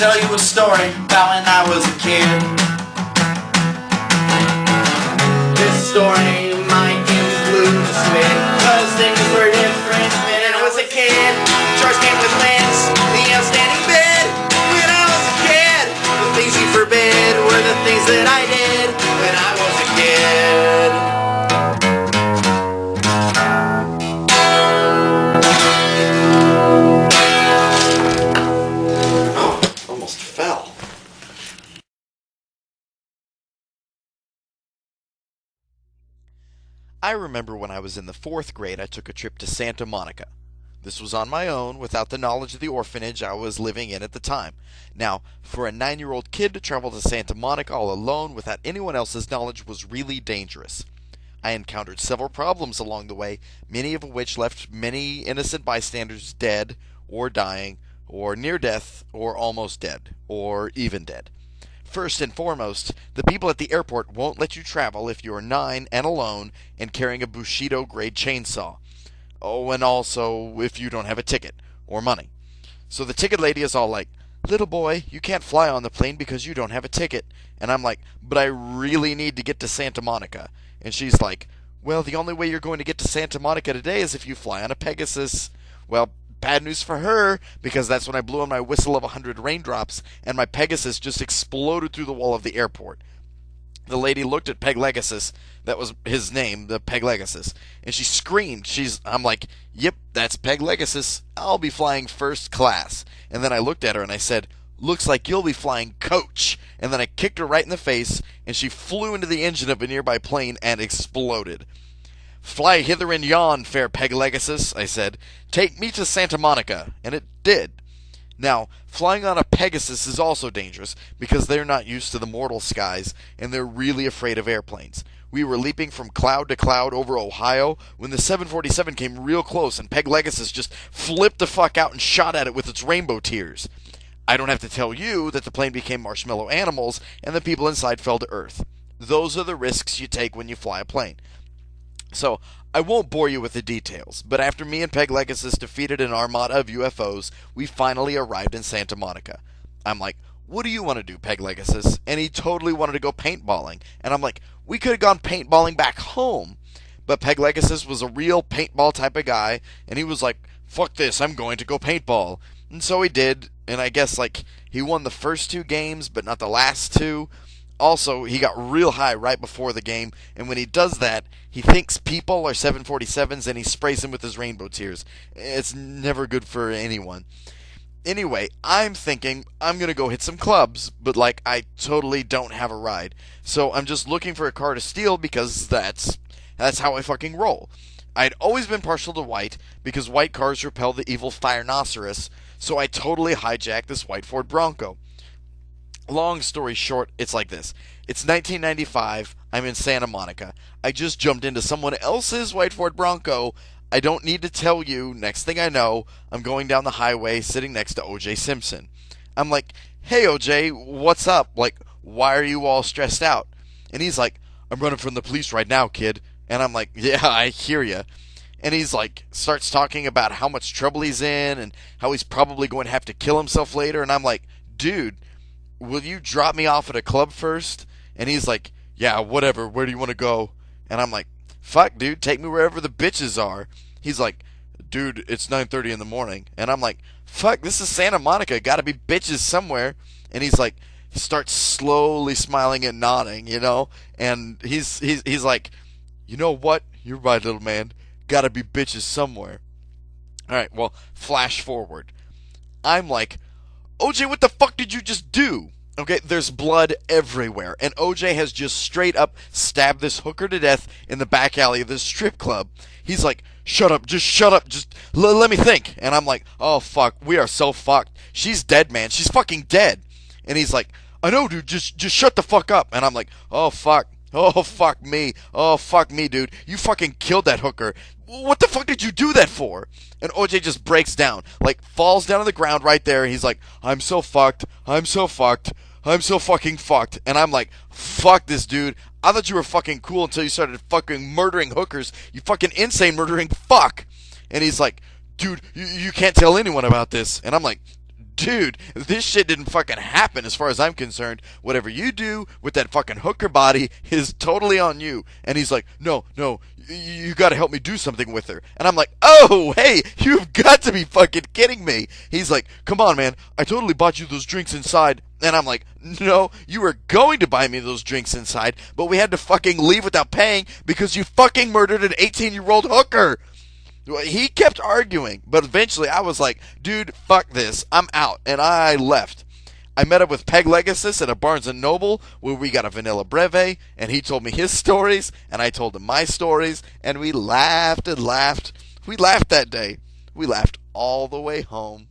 tell you a story about when I was a kid. This story might include a spit, cause things were different when I was a kid. Chores came with lamps, the outstanding bed. When I was a kid, the things you forbid were the things that I did when I was a kid. I remember when I was in the 4th grade, I took a trip to Santa Monica. This was on my own, without the knowledge of the orphanage I was living in at the time. Now, for a 9-year-old kid to travel to Santa Monica all alone without anyone else's knowledge was really dangerous. I encountered several problems along the way, many of which left many innocent bystanders dead, or dying, or near death, or almost dead, or even dead. First and foremost, the people at the airport won't let you travel if you're 9 and alone and carrying a Bushido-grade chainsaw. Oh, and also if you don't have a ticket or money. So the ticket lady is all like, "Little boy, you can't fly on the plane because you don't have a ticket." And I'm like, "But I really need to get to Santa Monica." And she's like, "Well, the only way you're going to get to Santa Monica today is if you fly on a Pegasus." Well, bad news for her, because that's when I blew on my whistle of 100 raindrops, and my Pegasus just exploded through the wall of the airport. The lady looked at Peg Legasus, that was his name, the Peg Legasus, and she screamed. I'm like, "Yep, that's Peg Legasus. I'll be flying first class." And then I looked at her and I said, "Looks like you'll be flying coach." And then I kicked her right in the face, and she flew into the engine of a nearby plane and exploded. "Fly hither and yon, fair Peg Legasus," I said. "Take me to Santa Monica." And it did. Now, flying on a Pegasus is also dangerous because they're not used to the mortal skies, and they're really afraid of airplanes. We were leaping from cloud to cloud over Ohio when the 747 came real close, and Peg Legasus just flipped the fuck out and shot at it with its rainbow tears. I don't have to tell you that the plane became marshmallow animals, and the people inside fell to earth. Those are the risks you take when you fly a plane. So, I won't bore you with the details, but after me and Peg Legasus defeated an armada of UFOs, we finally arrived in Santa Monica. I'm like, "What do you want to do, Peg Legasus?" And he totally wanted to go paintballing. And I'm like, "We could have gone paintballing back home." But Peg Legasus was a real paintball type of guy, and he was like, "Fuck this, I'm going to go paintball." And so he did, and I guess he won the first 2 games, but not the last 2. Also, he got real high right before the game, and when he does that, he thinks people are 747s and he sprays them with his rainbow tears. It's never good for anyone. Anyway, I'm thinking I'm going to go hit some clubs, but I totally don't have a ride. So I'm just looking for a car to steal because that's how I fucking roll. I'd always been partial to white because white cars repel the evil Firenoceros, so I totally hijacked this white Ford Bronco. Long story short, it's like this. It's 1995. I'm in Santa Monica. I just jumped into someone else's white Ford Bronco. I don't need to tell you. Next thing I know, I'm going down the highway sitting next to O.J. Simpson. I'm like, "Hey, O.J., what's up? Why are you all stressed out?" And he's like, "I'm running from the police right now, kid." And I'm like, "Yeah, I hear ya." And he's starts talking about how much trouble he's in and how he's probably going to have to kill himself later. And I'm like, "Dude, will you drop me off at a club first?" And he's like, "Yeah, whatever. Where do you want to go?" And I'm like, "Fuck, dude, take me wherever the bitches are." He's like, "Dude, it's 9:30 in the morning." And I'm like, "Fuck, this is Santa Monica. Gotta be bitches somewhere." And he's like, he starts slowly smiling and nodding, And he's like, "You know what? You're right, little man. Gotta be bitches somewhere." Alright, well, flash forward. I'm like, "OJ, what the fuck did you just do?" Okay, there's blood everywhere, and OJ has just straight up stabbed this hooker to death in the back alley of this strip club. He's like, "Shut up, just shut up, just let me think." And I'm like, "Oh fuck, we are so fucked. She's dead, man. She's fucking dead." And he's like, "I know, dude, just shut the fuck up." And I'm like, "Oh fuck. Oh fuck me. Oh fuck me, dude. You fucking killed that hooker. What the fuck did you do that for?" And OJ just breaks down, falls down on the ground right there. He's like, "I'm so fucked. I'm so fucked. I'm so fucking fucked." And I'm like, "Fuck this, dude. I thought you were fucking cool until you started fucking murdering hookers. You fucking insane murdering fuck." And he's like, "Dude, you can't tell anyone about this." And I'm like, dude, this shit didn't fucking happen as far as I'm concerned. Whatever you do with that fucking hooker body is totally on you. And he's like, no, you gotta help me do something with her. And I'm like, oh, hey, you've got to be fucking kidding me. He's like, come on, man, I totally bought you those drinks inside. And I'm like, no, you were going to buy me those drinks inside, but we had to fucking leave without paying because you fucking murdered an 18-year-old hooker. He kept arguing, but eventually I was like, dude, fuck this, I'm out, and I left. I met up with Peg Legasis at a Barnes & Noble where we got a vanilla breve, and he told me his stories, and I told him my stories, and we laughed and laughed. We laughed that day. We laughed all the way home.